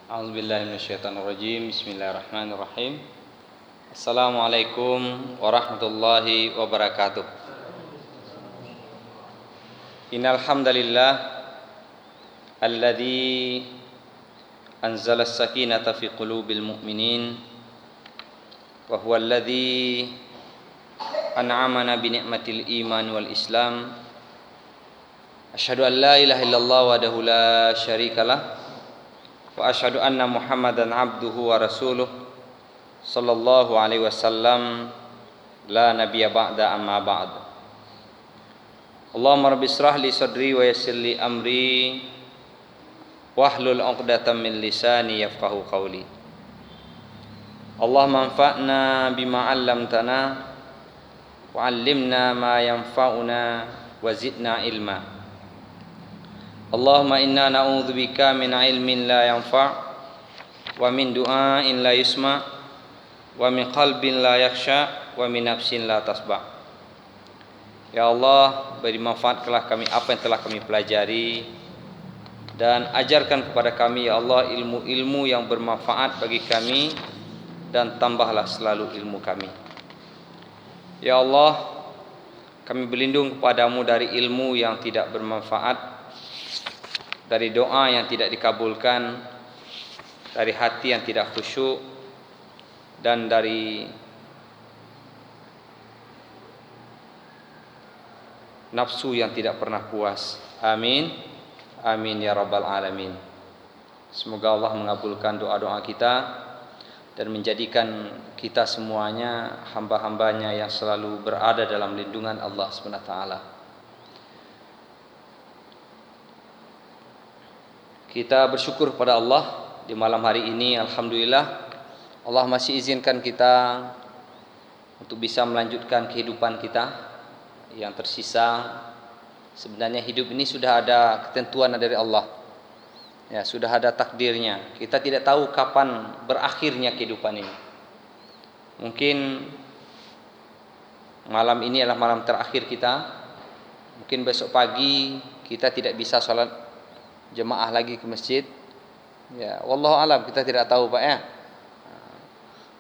A'udzubillahi minasyaitonirrajim. Bismillahirrahmanirrahim. Assalamualaikum warahmatullahi wabarakatuh. Innal hamdalillah alladzi anzala as-sakinata fi qulubil mu'minin wa huwa alladzi an'amana bi ni'matil iman wal islam. Asyhadu an la ilaha illallah wahdahu la syarikalah wa asyhadu anna Muhammadan abduhu wa rasuluh sallallahu alaihi wasallam la nabiyya ba'da amma ba'd. Allahumma rabbi israh li sadri wa yassir li amri wahlul 'uqdatam min lisani yafqahu qawli. Allahumma anfa'na bima 'allamtana wa 'allimna ma yanfa'una wa zidna ilma. Allahumma inna na'udzubika min ilmin la yanfa' wa min du'ain la yusma' wa min qalbin la yakhsha' wa min nafsin la tasba'. Ya Allah, beri manfaatkanlah kami apa yang telah kami pelajari, dan ajarkan kepada kami ya Allah ilmu-ilmu yang bermanfaat bagi kami, dan tambahlah selalu ilmu kami. Ya Allah, kami berlindung kepadamu dari ilmu yang tidak bermanfaat, dari doa yang tidak dikabulkan, dari hati yang tidak khusyuk, dan dari nafsu yang tidak pernah puas. Amin. Amin ya rabbal alamin. Semoga Allah mengabulkan doa-doa kita dan menjadikan kita semuanya hamba-hambanya yang selalu berada dalam lindungan Allah Subhanahu wa taala. Kita bersyukur kepada Allah di malam hari ini. Alhamdulillah, Allah masih izinkan kita untuk bisa melanjutkan kehidupan kita yang tersisa. Sebenarnya hidup ini sudah ada ketentuan dari Allah, ya, sudah ada takdirnya. Kita tidak tahu kapan berakhirnya kehidupan ini. Mungkin malam ini adalah malam terakhir kita. Mungkin besok pagi kita tidak bisa sholat jemaah lagi ke masjid, ya, wallahu alam, kita tidak tahu Pak ya.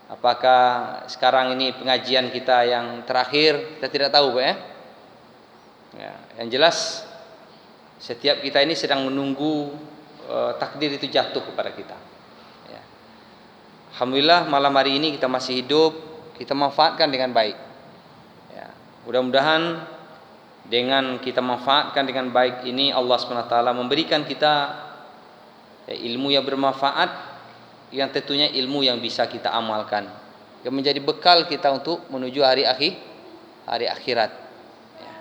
Apakah sekarang ini pengajian kita yang terakhir, kita tidak tahu Pak ya. Ya, yang jelas setiap kita ini sedang menunggu takdir itu jatuh kepada kita. Ya. Alhamdulillah malam hari ini kita masih hidup, kita manfaatkan dengan baik. Ya, mudah-mudahan dengan kita manfaatkan dengan baik ini, Allah SWT memberikan kita ilmu yang bermanfaat, yang tentunya ilmu yang bisa kita amalkan, yang menjadi bekal kita untuk menuju hari akhirat. Ya.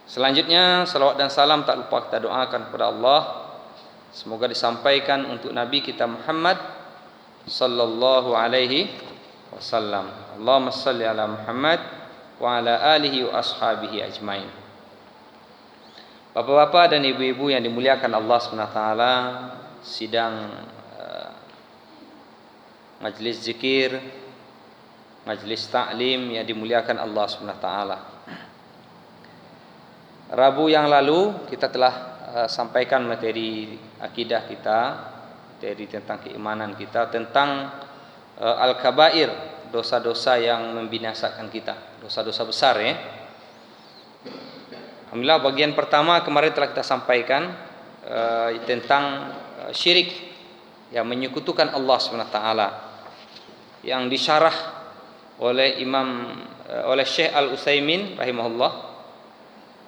Selanjutnya salawat dan salam tak lupa kita doakan kepada Allah, semoga disampaikan untuk Nabi kita Muhammad sallallahu alaihi wasallam. Allahumma shalli ala Muhammad wa ala alihi wa ashabihi ajmain. Bapak-bapak dan ibu-ibu yang dimuliakan Allah SWT, sidang majlis zikir, majlis ta'lim yang dimuliakan Allah SWT. Rabu yang lalu kita telah sampaikan materi akidah kita, materi tentang keimanan kita, tentang al-kabair, dosa-dosa yang membinasakan kita, dosa-dosa besar ya. Alhamdulillah bagian pertama kemarin telah kita sampaikan tentang syirik yang menyekutukan Allah SWT, yang disyarah oleh oleh Syekh Al-Utsaimin rahimahullah,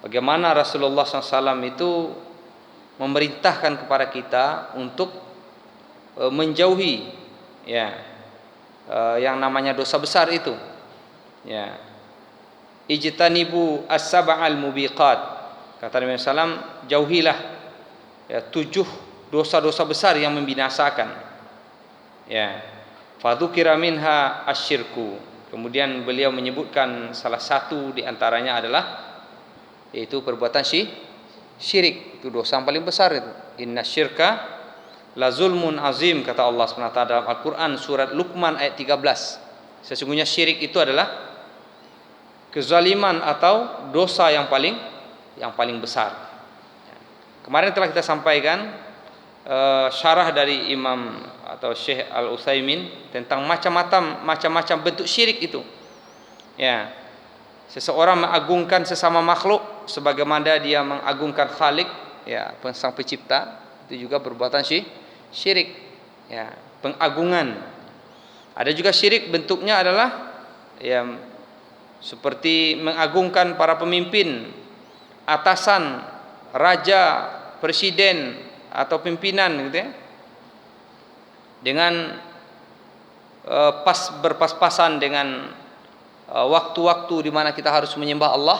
bagaimana Rasulullah SAW itu memerintahkan kepada kita untuk menjauhi ya yang namanya dosa besar itu, ya. Ijtanibu as-sab'al mubiqat, kata Nabi SAW, jauhilah ya 7 dosa-dosa besar yang membinasakan, ya. Fadzukira minha asyirku, kemudian beliau menyebutkan salah satu di antaranya adalah yaitu perbuatan syirik, itu dosa yang paling besar itu. Inna syirka la zulmun azim, kata Allah SWT dalam Al-Quran surat Luqman ayat 13. Sesungguhnya syirik itu adalah kezaliman atau dosa yang paling besar. Kemarin telah kita sampaikan syarah dari Imam atau Syekh Al-Utsaimin tentang macam-macam bentuk syirik itu. Ya, seseorang mengagungkan sesama makhluk sebagaimana dia mengagungkan Khalik, ya, sang pencipta, itu juga perbuatan syirik. Ya, pengagungan. Ada juga syirik bentuknya adalah ya seperti mengagungkan para pemimpin, atasan, raja, presiden atau pimpinan gitu ya. Dengan berpas-pasan dengan waktu-waktu di mana kita harus menyembah Allah,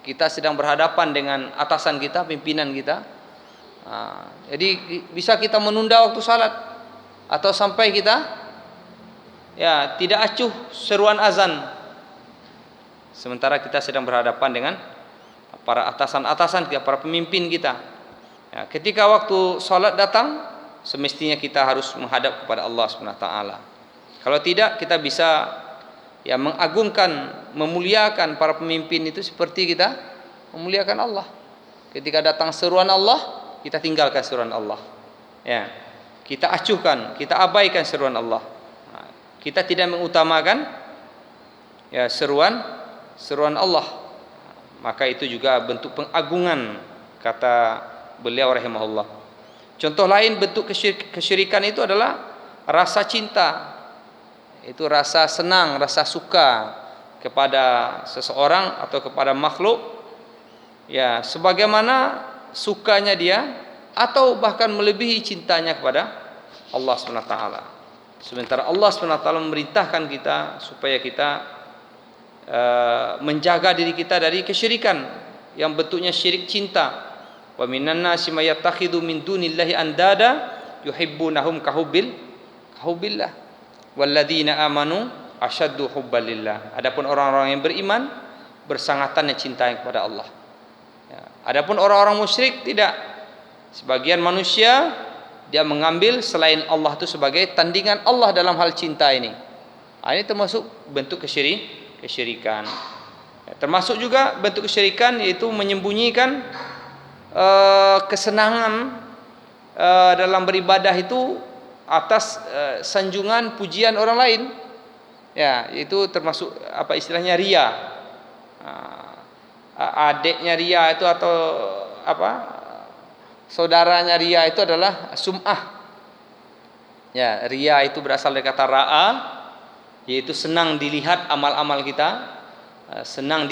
kita sedang berhadapan dengan atasan kita, pimpinan kita. Jadi bisa kita menunda waktu salat atau sampai kita ya tidak acuh seruan azan sementara kita sedang berhadapan dengan para atasan-atasan kita, para pemimpin kita. Ya, ketika waktu salat datang, semestinya kita harus menghadap kepada Allah Subhanahu wa taala. Kalau tidak, kita bisa ya mengagungkan, memuliakan para pemimpin itu seperti kita memuliakan Allah. Ketika datang seruan Allah, kita tinggalkan seruan Allah. Ya, kita acuhkan, kita abaikan seruan Allah. Kita tidak mengutamakan ya seruan Allah. Maka itu juga bentuk pengagungan, kata beliau rahimahullah. Contoh lain bentuk kesyirikan itu adalah rasa cinta. Itu rasa senang, rasa suka kepada seseorang atau kepada makhluk, ya sebagaimana sukanya dia atau bahkan melebihi cintanya kepada Allah Subhanahu wa taala. Sementara Allah Subhanahu wa taala memerintahkan kita supaya kita menjaga diri kita dari kesyirikan yang bentuknya syirik cinta. Wa minan nasi may yattakhidhu min dunillahi andada yuhibbunahum kahubbillah walladzina amanu asyaddu hubbalillah. Adapun orang-orang yang beriman bersangatannya cinta kepada Allah. Ya. Adapun orang-orang musyrik tidak. Sebagian manusia dia mengambil selain Allah itu sebagai tandingan Allah dalam hal cinta ini. Ini termasuk bentuk kesyirikan. Ya, termasuk juga bentuk kesyirikan yaitu menyembunyikan kesenangan dalam beribadah itu atas sanjungan pujian orang lain. Ya, itu termasuk apa istilahnya riya. Adiknya riya itu atau apa? Saudaranya riya itu adalah sum'ah. Ya, riya itu berasal dari kata ra'a, yaitu senang dilihat amal-amal kita, senang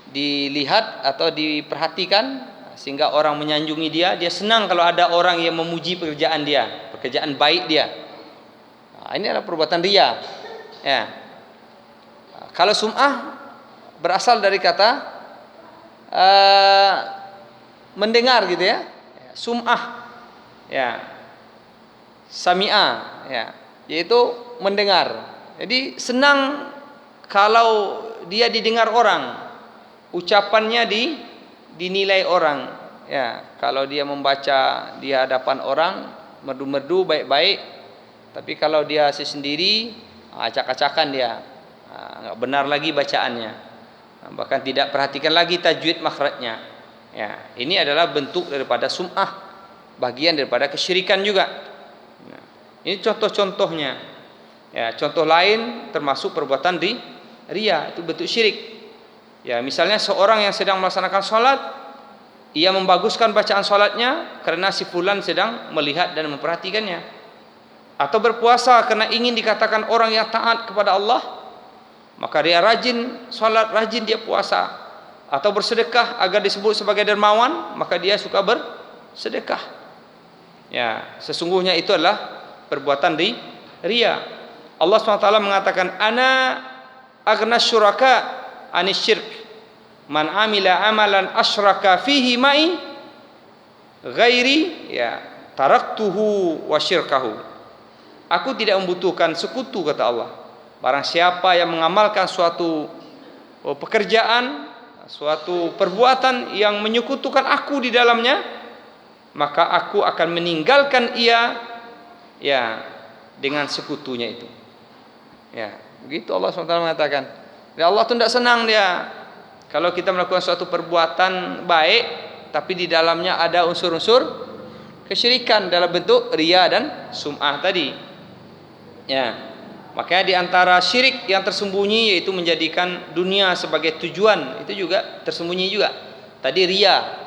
dilihat atau diperhatikan sehingga orang menyanjungi dia senang kalau ada orang yang memuji pekerjaan baik dia. Ini adalah perbuatan riya. Ya. Kalau sum'ah berasal dari kata mendengar gitu ya. Sum'ah, ya, sami'ah, ya, yaitu mendengar. Jadi senang kalau dia didengar orang, ucapannya dinilai orang. Ya, kalau dia membaca di hadapan orang merdu-merdu baik-baik, tapi kalau dia sendiri acak-acakan dia, nggak benar lagi bacaannya, bahkan tidak perhatikan lagi tajwid makhrajnya. Ya, ini adalah bentuk daripada sum'ah, bagian daripada kesyirikan juga. Nah, ini contoh-contohnya. Ya, contoh lain termasuk perbuatan riya, itu bentuk syirik. Ya, misalnya seorang yang sedang melaksanakan sholat, ia membaguskan bacaan sholatnya karena si fulan sedang melihat dan memperhatikannya. Atau berpuasa karena ingin dikatakan orang yang taat kepada Allah, maka dia rajin sholat, rajin dia puasa. Atau bersedekah agar disebut sebagai dermawan, maka dia suka bersedekah. Ya, sesungguhnya itu adalah perbuatan riya. Allah SWT mengatakan, ana aghna syuraka anisyirk man amila amalan asyraka fihi ma'i ghairi ya taraktuhu wa syirkahu. Aku tidak membutuhkan sekutu, kata Allah. Barang siapa yang mengamalkan suatu pekerjaan, suatu perbuatan yang menyekutukan aku di dalamnya, maka aku akan meninggalkan ia ya dengan sekutunya itu. Ya, begitu Allah SWT mengatakan. Ya, Allah itu tidak senang dia kalau kita melakukan suatu perbuatan baik tapi di dalamnya ada unsur-unsur kesyirikan dalam bentuk riya dan sum'ah tadi. Ya. Makanya di antara syirik yang tersembunyi yaitu menjadikan dunia sebagai tujuan, itu juga tersembunyi juga. Tadi riya.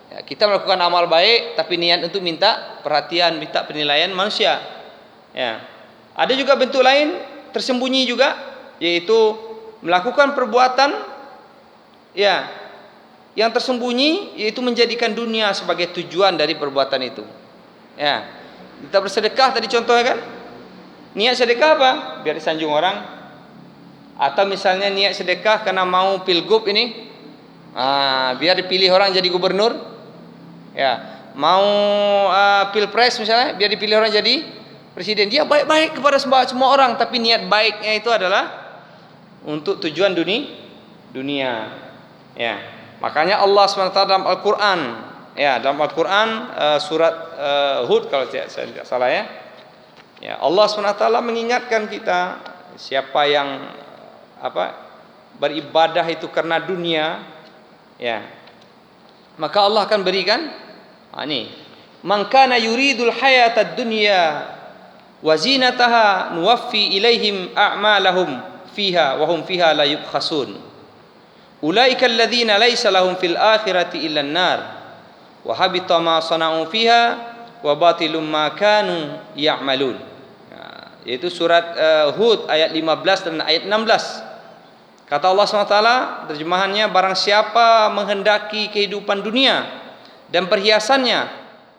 Ya, kita melakukan amal baik tapi niat untuk minta perhatian, minta penilaian manusia. Ya. Ada juga bentuk lain tersembunyi juga, yaitu melakukan perbuatan ya yang tersembunyi, yaitu menjadikan dunia sebagai tujuan dari perbuatan itu. Ya. Kita bersedekah tadi contohnya kan? Niat sedekah apa? Biar disanjung orang. Atau misalnya niat sedekah karena mau pilgub ini, biar dipilih orang jadi gubernur. Ya, mau pilpres misalnya, biar dipilih orang jadi presiden. Dia baik-baik kepada semua orang, tapi niat baiknya itu adalah untuk tujuan dunia. Ya, makanya Allah SWT dalam Al-Quran, ya dalam Al-Quran surat Hud kalau saya tidak salah ya. Ya, Allah SWT mengingatkan kita, siapa yang beribadah itu karena dunia, ya, maka Allah akan berikan ini, man kana yuridul hayatad dunya wa zinataha nuwaffi ilaihim a'malahum fiha wa hum fiha la yubkhasun. Ulaika alladziina laisa lahum fil akhirati illa an-nar wa habita ma sana'u fiha wa batilum ma kanu ya'malun. Yaitu surat Hud ayat 15 dan ayat 16. Kata Allah SWT, terjemahannya, barang siapa menghendaki kehidupan dunia dan perhiasannya,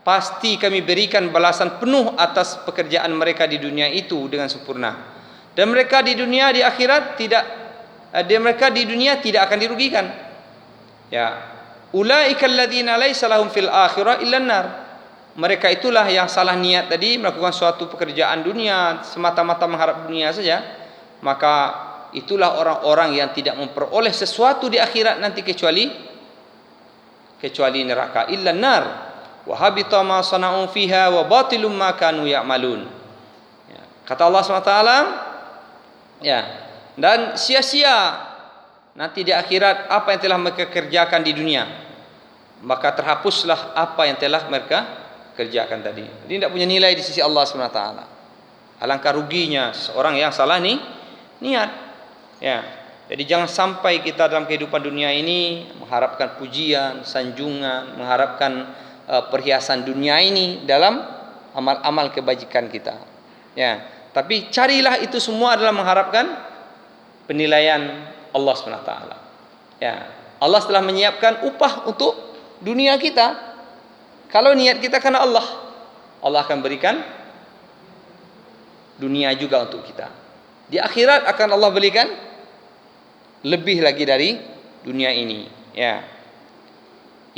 pasti kami berikan balasan penuh atas pekerjaan mereka di dunia itu dengan sempurna. Dan mereka di dunia di akhirat tidak akan dirugikan. Ya, ulaikal ladzina laisa lahum fil akhirah illan nar. Mereka itulah yang salah niat tadi, melakukan suatu pekerjaan dunia semata-mata mengharap dunia saja, maka itulah orang-orang yang tidak memperoleh sesuatu di akhirat nanti kecuali neraka. Illan nar wa habita ma sana'u fiha wa batilum ma kanu ya'malun. Ya, kata Allah SWT, ya, dan sia-sia nanti di akhirat apa yang telah mereka kerjakan di dunia, maka terhapuslah apa yang telah mereka kerjakan tadi. Ini tidak punya nilai di sisi Allah SWT. Alangkah ruginya seorang yang salah niat. Ya, jadi jangan sampai kita dalam kehidupan dunia ini mengharapkan pujian, sanjungan, mengharapkan perhiasan dunia ini dalam amal-amal kebajikan kita. Ya, tapi carilah itu semua adalah mengharapkan penilaian Allah SWT. Ya, Allah telah menyiapkan upah untuk dunia kita. Kalau niat kita karena Allah, Allah akan berikan dunia juga untuk kita. Di akhirat akan Allah berikan lebih lagi dari dunia ini. Ya,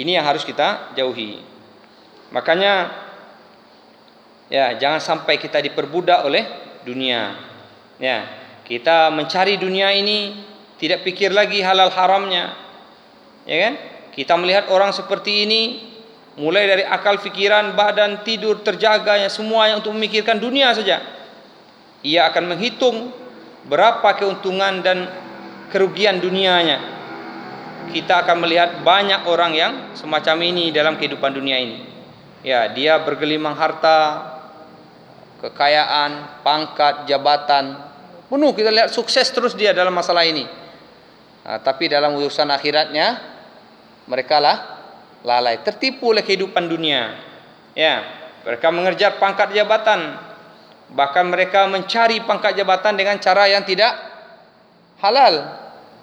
ini yang harus kita jauhi. Makanya, ya, jangan sampai kita diperbudak oleh dunia. Ya, kita mencari dunia ini tidak pikir lagi halal haramnya. Ya kan? Kita melihat orang seperti ini, mulai dari akal, pikiran, badan, tidur, terjaganya, semuanya untuk memikirkan dunia saja. Ia akan menghitung berapa keuntungan dan kerugian dunianya. Kita akan melihat banyak orang yang semacam ini dalam kehidupan dunia ini. Ya, dia bergelimang harta, kekayaan, pangkat, jabatan, penuh kita lihat sukses terus dia dalam masalah ini. Tapi dalam urusan akhiratnya mereka lalai, tertipu oleh kehidupan dunia. Ya, mereka mengejar pangkat jabatan, bahkan mereka mencari pangkat jabatan dengan cara yang tidak halal,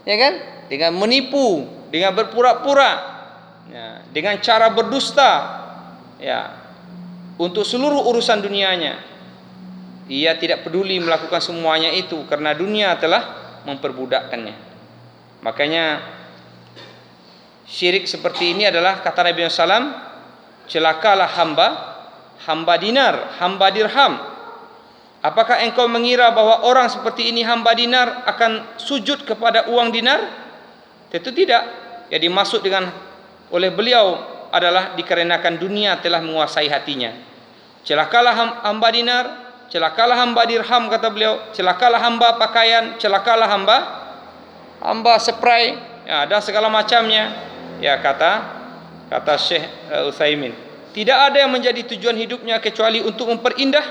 ya kan? Dengan menipu, dengan berpura-pura, ya, dengan cara berdusta, ya, untuk seluruh urusan dunianya. Ia tidak peduli melakukan semuanya itu karena dunia telah memperbudakkannya. Makanya syirik seperti ini adalah, kata Nabi SAW, celakalah hamba dinar, hamba dirham. Apakah engkau mengira bahwa orang seperti ini, hamba dinar, akan sujud kepada uang dinar? Tentu tidak. Yang dimaksud oleh beliau adalah dikarenakan dunia telah menguasai hatinya. Celakalah hamba dinar, celakalah hamba dirham, kata beliau, celakalah hamba pakaian, celakalah hamba spray, ya, dan segala macamnya. Ya, kata Syekh Utsaimin. Tidak ada yang menjadi tujuan hidupnya kecuali untuk memperindah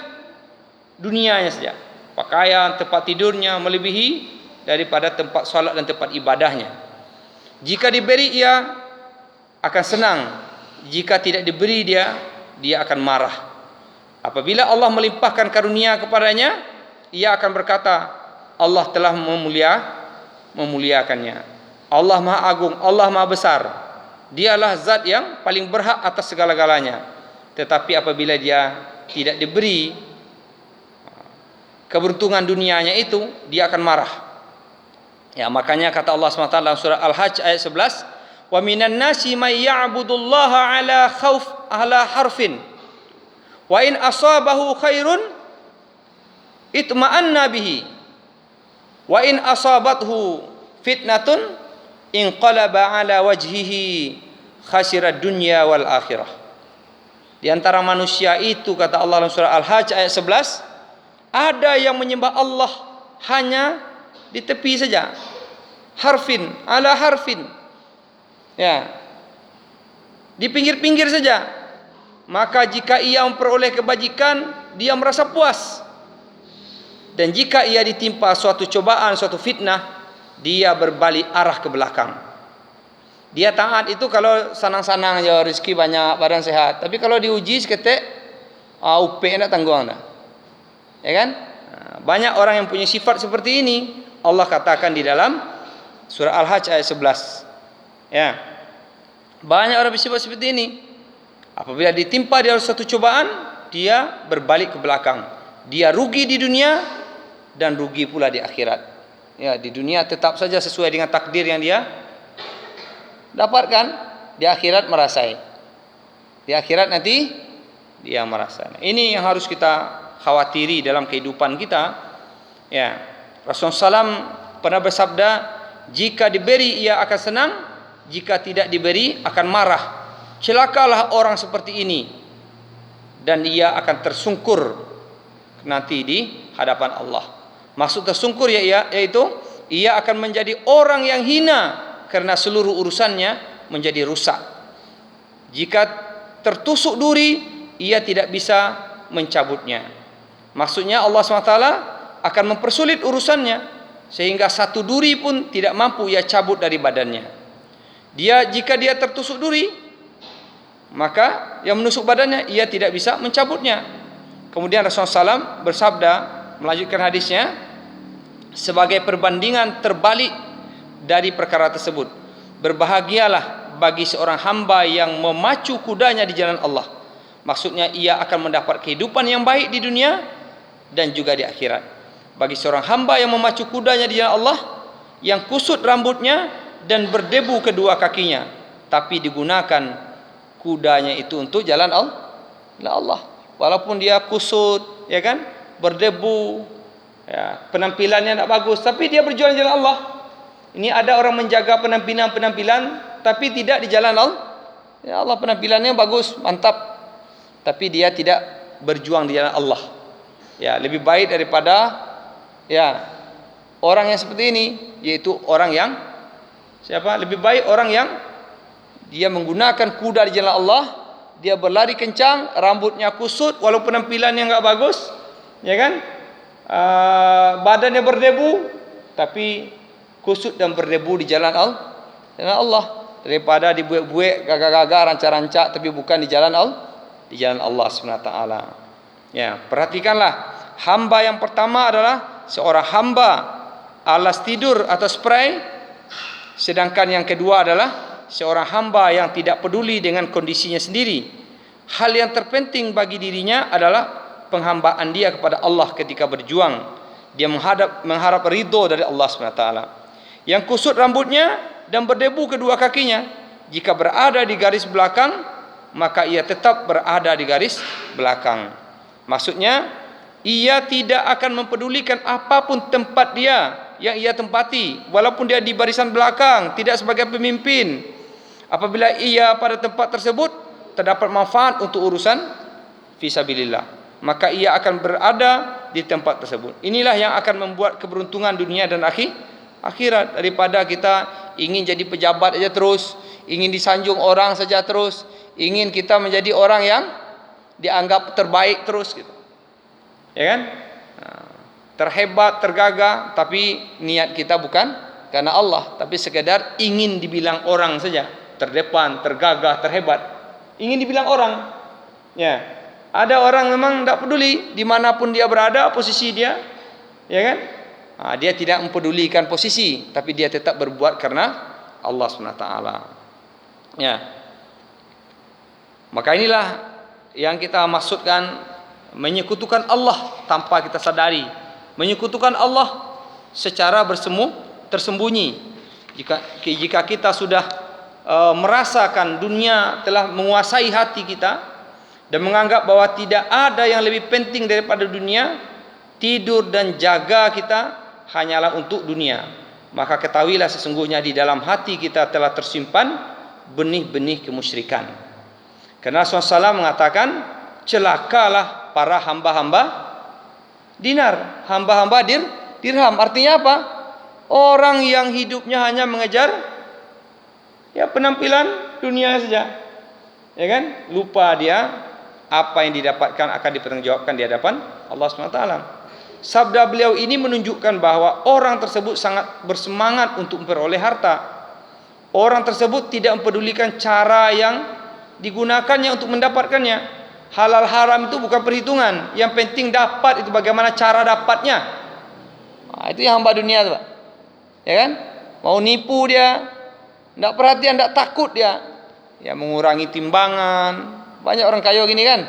dunianya saja. Pakaian, tempat tidurnya melebihi daripada tempat salat dan tempat ibadahnya. Jika diberi ia akan senang, jika tidak diberi dia akan marah. Apabila Allah melimpahkan karunia kepadanya, ia akan berkata, Allah telah memuliakannya. Allah Maha Agung, Allah Maha Besar. Dialah zat yang paling berhak atas segala-galanya. Tetapi apabila dia tidak diberi keberuntungan dunianya itu, dia akan marah. Ya, makanya kata Allah SWT dalam surah Al-Hajj ayat 11, wa minan nasi may ya'budullaha ala harfin wa in asabahu khairun itma'anna bihi wa in asabathu fitnatun inqalaba ala wajhihi khasirad dunya wal akhirah. Di antara manusia itu, kata Allah dalam surah Al-Hajj ayat 11, ada yang menyembah Allah hanya di tepi saja, harfin ala harfin, ya, di pinggir-pinggir saja. Maka jika ia memperoleh kebajikan, dia merasa puas. Dan jika ia ditimpa suatu cobaan, suatu fitnah, dia berbalik arah ke belakang. Dia taat itu kalau sanang-sanang aja, rezeki banyak, badan sehat. Tapi kalau diuji seketik, upek nak tanggung dah. Ya kan? Banyak orang yang punya sifat seperti ini. Allah katakan di dalam surah Al-Hajj ayat 11. Ya. Banyak orang bersifat seperti ini. Apabila ditimpa dia suatu cobaan, dia berbalik ke belakang. Dia rugi di dunia dan rugi pula di akhirat. Ya, di dunia tetap saja sesuai dengan takdir yang dia dapatkan, di akhirat merasai. Di akhirat nanti dia merasa. Ini yang harus kita khawatiri dalam kehidupan kita. Ya, Rasulullah SAW pernah bersabda, jika diberi ia akan senang, jika tidak diberi akan marah. Celakalah orang seperti ini, dan ia akan tersungkur nanti di hadapan Allah. Maksud tersungkur yaitu ia akan menjadi orang yang hina karena seluruh urusannya menjadi rusak. Jika tertusuk duri, ia tidak bisa mencabutnya. Maksudnya Allah SWT akan mempersulit urusannya sehingga satu duri pun tidak mampu ia cabut dari badannya. Jika dia tertusuk duri, maka yang menusuk badannya ia tidak bisa mencabutnya. Kemudian Rasulullah SAW bersabda, melanjutkan hadisnya, sebagai perbandingan terbalik dari perkara tersebut, berbahagialah bagi seorang hamba yang memacu kudanya di jalan Allah. Maksudnya ia akan mendapat kehidupan yang baik di dunia dan juga di akhirat. Bagi seorang hamba yang memacu kudanya di jalan Allah, yang kusut rambutnya dan berdebu kedua kakinya, tapi digunakan kudanya itu untuk jalan Allah. Walaupun dia kusut, ya kan, berdebu, ya, penampilannya tak bagus, tapi dia berjuang di jalan Allah. Ini ada orang menjaga penampilan tapi tidak di jalan Allah. Ya Allah, penampilannya bagus, mantap, tapi dia tidak berjuang di jalan Allah. Ya, lebih baik daripada ya orang yang seperti ini, yaitu orang yang siapa? Lebih baik orang yang dia menggunakan kuda di jalan Allah, dia berlari kencang, rambutnya kusut, walaupun penampilannya enggak bagus, ya kan? Badannya berdebu, tapi kusut dan berdebu di jalan Allah, daripada dibuat-buat gagah-gagah, rancak-rancak, tapi bukan di jalan Allah SWT. Ya, perhatikanlah, hamba yang pertama adalah seorang hamba alas tidur atau spray, sedangkan yang kedua adalah seorang hamba yang tidak peduli dengan kondisinya sendiri. Hal yang terpenting bagi dirinya adalah penghambaan dia kepada Allah ketika berjuang. Dia mengharap ridho dari Allah SWT. Yang kusut rambutnya dan berdebu kedua kakinya, jika berada di garis belakang, maka ia tetap berada di garis belakang. Maksudnya, ia tidak akan mempedulikan apapun tempat dia yang ia tempati, walaupun dia di barisan belakang, tidak sebagai pemimpin. Apabila ia pada tempat tersebut terdapat manfaat untuk urusan fisabilillah, maka ia akan berada di tempat tersebut. Inilah yang akan membuat keberuntungan dunia dan akhirat, daripada kita ingin jadi pejabat saja terus, ingin disanjung orang saja terus, ingin kita menjadi orang yang dianggap terbaik terus gitu. Ya kan? Terhebat, tergagah, tapi niat kita bukan karena Allah, tapi sekedar ingin dibilang orang saja, terdepan, tergagah, terhebat. Ingin dibilang orang. Ya. Ada orang memang tidak peduli dimanapun dia berada, posisi dia, ya kan? Dia tidak mempedulikan posisi, tapi dia tetap berbuat karena Allah SWT. Ya. Maka inilah yang kita maksudkan menyekutukan Allah tanpa kita sadari, menyekutukan Allah secara tersembunyi. Jika kita sudah merasakan dunia telah menguasai hati kita dan menganggap bahwa tidak ada yang lebih penting daripada dunia, tidur dan jaga kita hanyalah untuk dunia, maka ketahuilah sesungguhnya di dalam hati kita telah tersimpan benih-benih kemusyrikan. Karena Rasulullah SAW mengatakan, celakalah para hamba-hamba dinar, hamba-hamba dirham. Artinya apa? Orang yang hidupnya hanya mengejar penampilan dunia saja, ya kan? Lupa dia apa yang didapatkan akan dipertanggungjawabkan di hadapan Allah SWT. Sabda beliau ini menunjukkan bahwa orang tersebut sangat bersemangat untuk memperoleh harta. Orang tersebut tidak mempedulikan cara yang digunakannya untuk mendapatkannya. Halal haram itu bukan perhitungan. Yang penting dapat, itu bagaimana cara dapatnya. Itu yang hamba dunia tu, Pak. Ya kan? Mau nipu dia, tidak perhatian, tidak takut dia. Ya, mengurangi timbangan. Banyak orang kaya gini kan?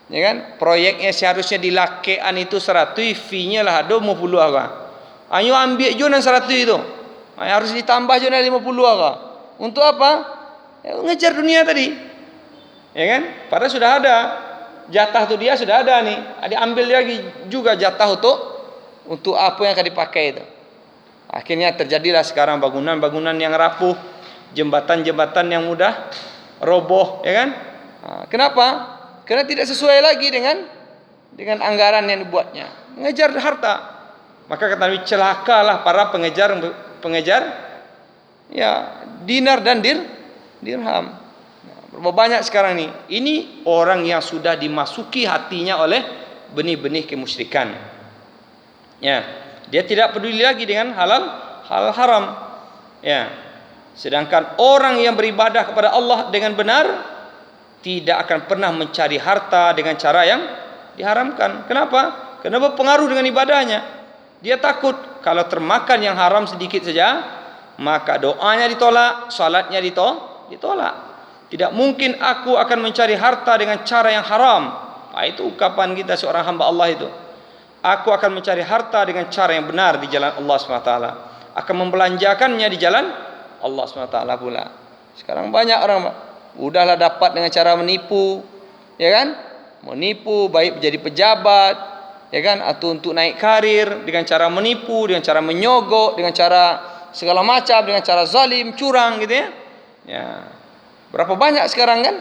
Ya kan? Proyeknya seharusnya di lakean itu 100, fee-nya lah 20 agak. Ayo ambil juga 100 itu. Harus ditambah juga 50 agak. Untuk apa? Ya, ngejar dunia tadi. Ya kan? Padahal sudah ada jatah tu, dia sudah ada nih. Diambil lagi juga jatah untuk apa yang akan dipakai itu. Akhirnya terjadilah sekarang bangunan-bangunan yang rapuh, jembatan-jembatan yang mudah roboh, ya kan? Kenapa? Karena tidak sesuai lagi dengan anggaran yang dibuatnya. Mengejar harta. Maka kata Nabi, celakalah para pengejar ya dinar dan dirham. Berapa banyak sekarang ini? Ini orang yang sudah dimasuki hatinya oleh benih-benih kemusyrikan. Ya, dia tidak peduli lagi dengan halal haram. Ya. Sedangkan orang yang beribadah kepada Allah dengan benar tidak akan pernah mencari harta dengan cara yang diharamkan. Kenapa? Karena berpengaruh dengan ibadahnya. Dia takut kalau termakan yang haram sedikit saja, maka doanya ditolak, salatnya ditolak. Tidak mungkin aku akan mencari harta dengan cara yang haram. Itu ungkapan kita seorang hamba Allah itu. Aku akan mencari harta dengan cara yang benar di jalan Allah SWT. Akan membelanjakannya di jalan Allah SWT pula. Sekarang banyak orang udahlah dapat dengan cara menipu, ya kan? Menipu, baik menjadi pejabat, ya kan? Atau untuk naik karir dengan cara menipu, dengan cara menyogok, dengan cara segala macam, dengan cara zalim, curang gitu ya. Ya. Berapa banyak sekarang kan?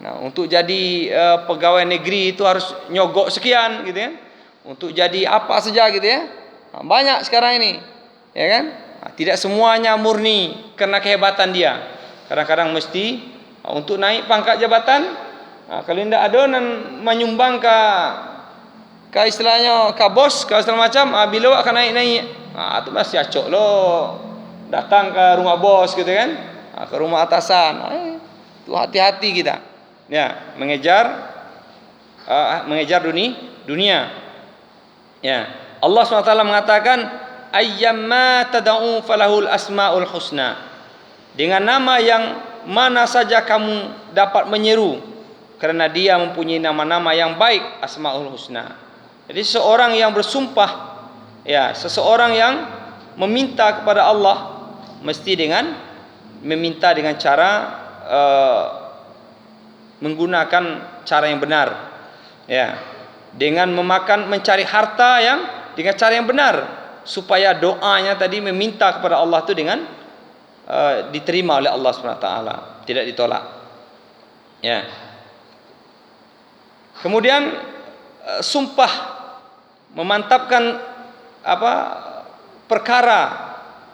Nah, untuk jadi pegawai negeri itu harus nyogok sekian gitu ya. Untuk jadi apa saja gitu ya. Banyak sekarang ini, ya kan? Tidak semuanya murni karena kehebatan dia. Kadang-kadang mesti untuk naik pangkat jabatan, kalau tidak ada menyumbang ke istilahnya ke bos, ke segala macam, bila akan naik. Itu masih acok loh. Datang ke rumah bos gitu kan, ke rumah atasan. Itu hati-hati kita. Ya, mengejar dunia. Ya, Allah SWT mengatakan, ayyamma tad'u falahul asmaul husna. Dengan nama yang mana saja kamu dapat menyeru, karena dia mempunyai nama-nama yang baik, asmaul husna. Jadi seseorang yang bersumpah, ya, seseorang yang meminta kepada Allah mesti meminta dengan cara menggunakan cara yang benar, ya, dengan mencari harta yang dengan cara yang benar, supaya doanya tadi meminta kepada Allah itu dengan diterima oleh Allah SWT, tidak ditolak. Ya. Kemudian sumpah memantapkan perkara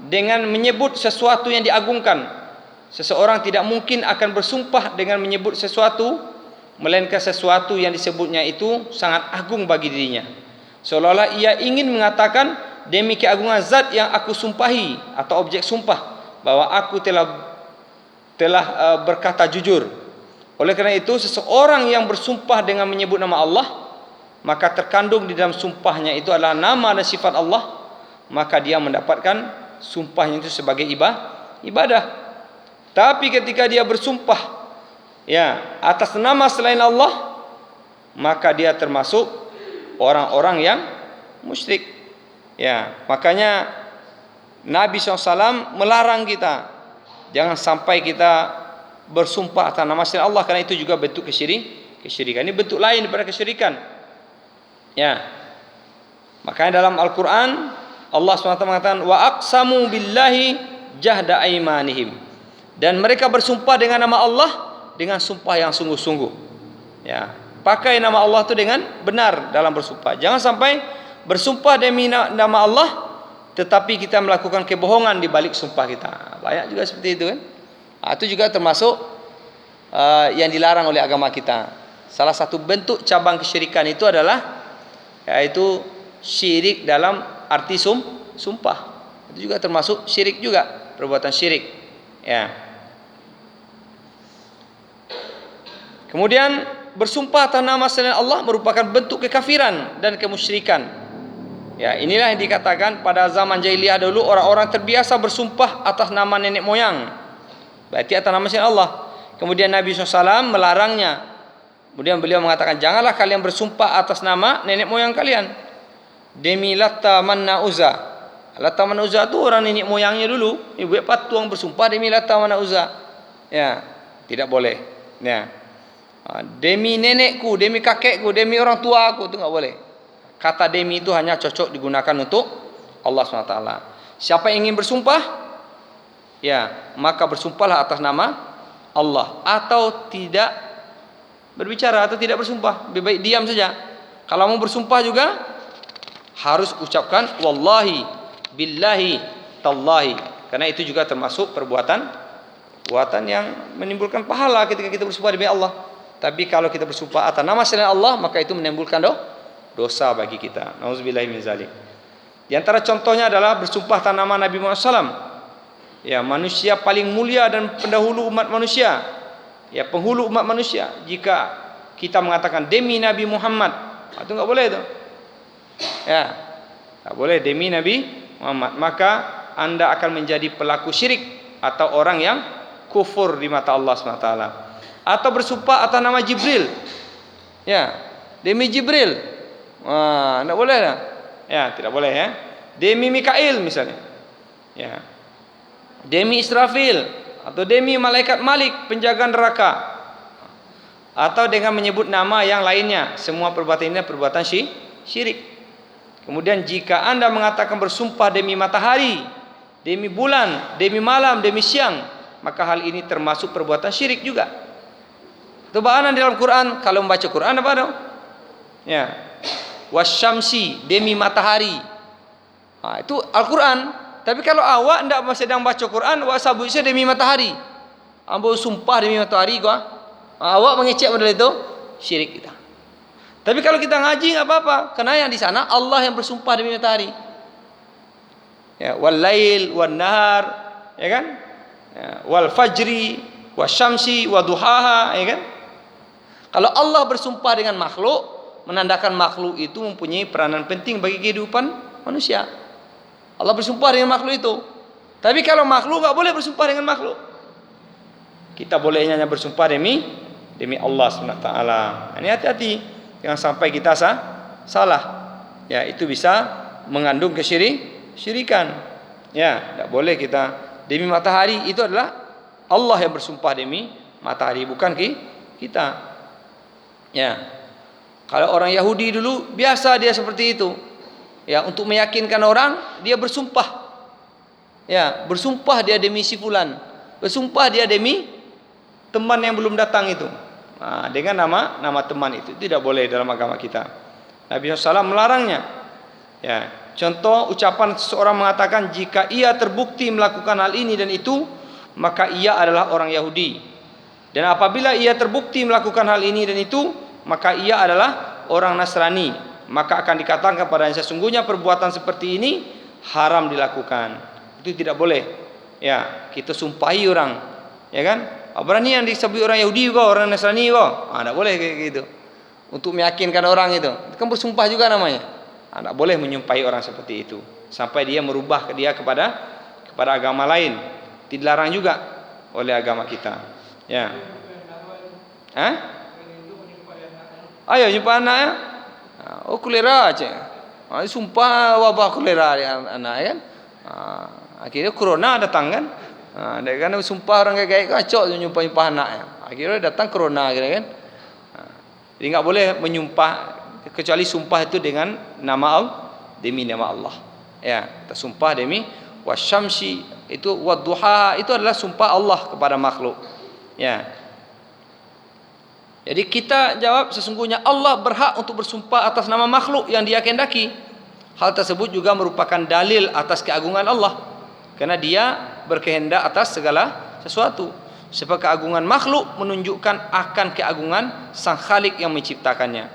dengan menyebut sesuatu yang diagungkan, seseorang tidak mungkin akan bersumpah dengan menyebut sesuatu melainkan sesuatu yang disebutnya itu sangat agung bagi dirinya, seolah-olah ia ingin mengatakan, demi keagungan zat yang aku sumpahi, atau objek sumpah, bahwa aku telah berkata jujur. Oleh kerana itu, seseorang yang bersumpah dengan menyebut nama Allah, maka terkandung di dalam sumpahnya itu adalah nama dan sifat Allah, maka dia mendapatkan sumpahnya itu sebagai ibadah. Tapi ketika dia bersumpah atas nama selain Allah, maka dia termasuk orang-orang yang musyrik. Makanya Nabi SAW melarang kita jangan sampai kita bersumpah atas nama selain Allah, karena itu juga bentuk kesyirikan. Ini bentuk lain daripada kesyirikan. Makanya dalam Al-Quran Allah SWT mengatakan, wa aqsamu billahi jahda aimanihim, dan mereka bersumpah dengan nama Allah dengan sumpah yang sungguh-sungguh. Pakai nama Allah itu dengan benar dalam bersumpah. Jangan sampai bersumpah demi nama Allah tetapi kita melakukan kebohongan di balik sumpah kita. Banyak juga seperti itu kan. Itu juga termasuk yang dilarang oleh agama kita. Salah satu bentuk cabang kesyirikan itu adalah yaitu syirik dalam arti sumpah. Itu juga termasuk syirik juga, perbuatan syirik. Kemudian bersumpah atas nama selain Allah merupakan bentuk kekafiran dan kemusyrikan. Inilah yang dikatakan pada zaman jahiliyah dulu, orang-orang terbiasa bersumpah atas nama nenek moyang, berarti atas nama selain Allah. Kemudian Nabi SAW melarangnya. Kemudian beliau mengatakan, janganlah kalian bersumpah atas nama nenek moyang kalian. Demi Latta Manna Uzza. Latta Manna Uzza itu orang nenek moyangnya dulu. Ibu patung bersumpah demi Latta Manna Uzza. Tidak boleh. Demi nenekku, demi kakekku, demi orang tua aku, itu enggak boleh. Kata demi itu hanya cocok digunakan untuk Allah SWT. Siapa yang ingin bersumpah, maka bersumpahlah atas nama Allah, atau tidak berbicara, atau tidak bersumpah, lebih baik diam saja. Kalau mau bersumpah juga harus ucapkan wallahi, billahi, tallahi, karena itu juga termasuk perbuatan yang menimbulkan pahala ketika kita bersumpah demi Allah. Tapi kalau kita bersumpah atas nama selain Allah, maka itu menimbulkan dosa bagi kita. Nauzubillahi min zalik. Di antara contohnya adalah bersumpah atas nama Nabi Muhammad SAW. Manusia paling mulia dan pendahulu umat manusia. Penghulu umat manusia. Jika kita mengatakan demi Nabi Muhammad, itu enggak boleh itu. Enggak boleh demi Nabi Muhammad. Maka Anda akan menjadi pelaku syirik atau orang yang kufur di mata Allah SWT. Atau bersumpah atas nama Jibril, demi Jibril, tidak boleh lah, tidak boleh demi Mikail misalnya, demi Israfil, atau demi malaikat Malik penjaga neraka, atau dengan menyebut nama yang lainnya. Semua perbuatan ini perbuatan syirik. Kemudian jika Anda mengatakan bersumpah demi matahari, demi bulan, demi malam, demi siang, maka hal ini termasuk perbuatan syirik juga. Itu bahana di dalam Quran. Kalau membaca Quran apa dong? Wasyamsi, demi matahari. Itu Al-Quran. Tapi kalau awak tidak sedang baca Quran, awak sabut saya demi matahari, ambil sumpah demi matahari, awak mengecek model itu syirik kita. Tapi kalau kita ngaji nggak apa-apa, karena yang di sana Allah yang bersumpah demi matahari. Wal lail wan nahar, kan? Wal fajri wasyamsi waduhaha, kan? Kalau Allah bersumpah dengan makhluk, menandakan makhluk itu mempunyai peranan penting bagi kehidupan manusia. Allah bersumpah dengan makhluk itu. Tapi kalau makhluk enggak boleh bersumpah dengan makhluk. Kita bolehnya hanya bersumpah demi Allah SWT. Ini hati-hati, jangan sampai kita salah. Itu bisa mengandung kesyirikan. Tidak boleh kita demi matahari. Itu adalah Allah yang bersumpah demi matahari, bukan kita. Kalau orang Yahudi dulu biasa dia seperti itu. Untuk meyakinkan orang, dia bersumpah. Bersumpah dia demi si fulan, bersumpah dia demi teman yang belum datang itu. Dengan nama teman itu tidak boleh dalam agama kita. Nabi SAW melarangnya. Contoh ucapan seseorang mengatakan, jika ia terbukti melakukan hal ini dan itu, maka ia adalah orang Yahudi. Dan apabila ia terbukti melakukan hal ini dan itu, maka ia adalah orang Nasrani. Maka akan dikatakan kepadanya, sesungguhnya perbuatan seperti ini haram dilakukan. Itu tidak boleh. Ya, kita sumpahi orang, ya kan? Berani yang disebut orang Yahudi kok, orang Nasrani kok. Tidak boleh kayak gitu. Untuk meyakinkan orang itu kan bersumpah juga namanya. Tidak boleh menyumpahi orang seperti itu sampai dia merubah dia kepada agama lain. Dilarang juga oleh agama kita. Ya. Hah? Ayo nyumpah anaknya. Oh kolera aja. Sumpah wabah kolera anak kan. Akhirnya corona datang kan. Karena sumpah orang kayak kacau nyumpah anaknya. Akhirnya datang corona gitu kan. Jadi enggak boleh menyumpah kecuali sumpah itu dengan nama Allah, demi nama Allah. Ya, kita sumpah demi wasyamsi itu wadduha itu adalah sumpah Allah kepada makhluk. Ya. Jadi kita jawab sesungguhnya Allah berhak untuk bersumpah atas nama makhluk yang Dia kehendaki. Hal tersebut juga merupakan dalil atas keagungan Allah. Karena Dia berkehendak atas segala sesuatu. Sebab keagungan makhluk menunjukkan akan keagungan Sang Khalik yang menciptakannya.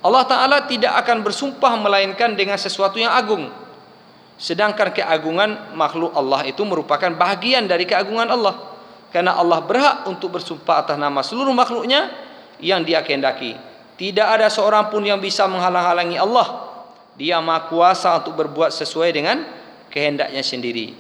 Allah Ta'ala tidak akan bersumpah melainkan dengan sesuatu yang agung. Sedangkan keagungan makhluk Allah itu merupakan bahagian dari keagungan Allah. Karena Allah berhak untuk bersumpah atas nama seluruh makhluknya yang Dia kehendaki. Tidak ada seorang pun yang bisa menghalang-halangi Allah. Dia Maha Kuasa untuk berbuat sesuai dengan kehendaknya sendiri.